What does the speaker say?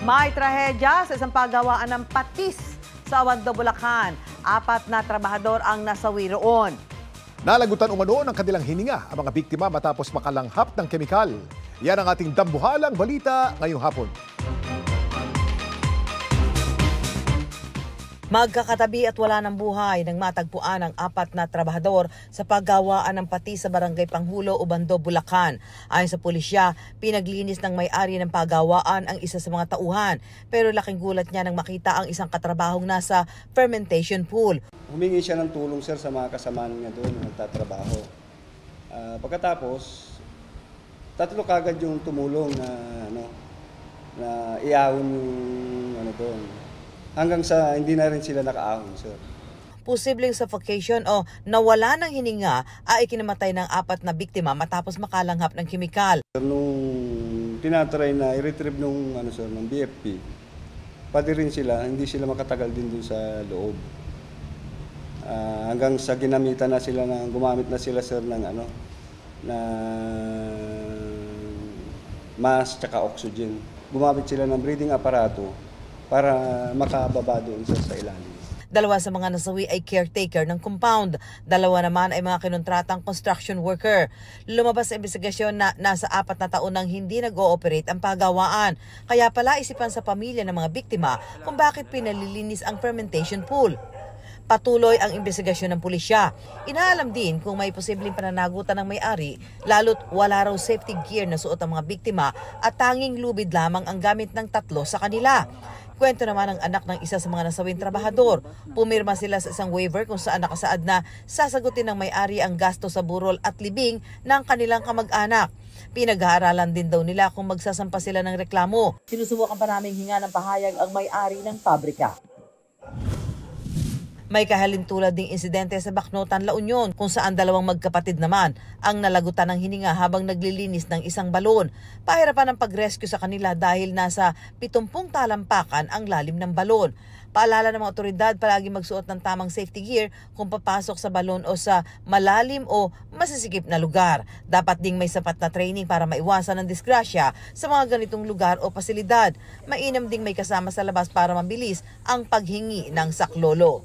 May trahedya sa isang paggawaan ng patis sa Obando, Bulacan. 4 na trabahador ang nasawi roon. Nalagutan umano ng kanilang hininga ang mga biktima matapos makalanghap ng kemikal. Yan ang ating dambuhalang balita ngayong hapon. Magkakatabi at wala ng buhay nang matagpuan ang 4 na trabahador sa paggawaan ng patis sa Barangay Panghulo, Obando, Bulacan. Ayon sa pulisya, pinaglinis ng may-ari ng paggawaan ang isa sa mga tauhan. Pero laking gulat niya nang makita ang isang katrabahong nasa fermentation pool. Humingi siya ng tulong, sir, sa mga kasama niya doon na nagtatrabaho. Pagkatapos, 3 kagad yung tumulong na iahon yung doon. Hanggang sa hindi na rin sila nakaahon, sir. Posibleng suffocation o nawala ng hininga ay ikinamatay ng 4 na biktima matapos makalanghap ng kemikal. Nung tinatry na i-retrieve ng BFP, pati rin sila, hindi sila makatagal din dun sa loob. Hanggang sa ginamitan na sila gumamit na sila, sir, ng mask tsaka oxygen. Gumamit sila ng breathing aparato para makababa doon sa ilalim. 2 sa mga nasawi ay caretaker ng compound. 2 naman ay mga kinontratang construction worker. Lumabas sa investigasyon na nasa 4 na taon nang hindi nag-ooperate ang paggawaan. Kaya pala isipan sa pamilya ng mga biktima kung bakit pinalilinis ang fermentation pool. Patuloy ang investigasyon ng pulisya. Inaalam din kung may posibleng pananagutan ng may-ari, lalo't wala raw safety gear na suot ang mga biktima at tanging lubid lamang ang gamit ng 3 sa kanila. Kwento naman ng anak ng isa sa mga nasawing trabahador. Pumirma sila sa isang waiver kung saan nakasaad na sasagutin ng may-ari ang gasto sa burol at libing ng kanilang kamag-anak. Pinag-aaralan din daw nila kung magsasampa sila ng reklamo. Sinusubukan pa naming hinga ng pahayag ang may-ari ng pabrika. May kahalintulad ding insidente sa Bacnotan, La Union kung saan 2 magkapatid naman ang nalagutan ng hininga habang naglilinis ng isang balon. Pahirapan ang pag-rescue sa kanila dahil nasa 70 talampakan ang lalim ng balon. Paalala ng mga otoridad, palagi magsuot ng tamang safety gear kung papasok sa balon o sa malalim o masisikip na lugar. Dapat ding may sapat na training para maiwasan ang disgrasya sa mga ganitong lugar o pasilidad. Mainam ding may kasama sa labas para mabilis ang paghingi ng saklolo.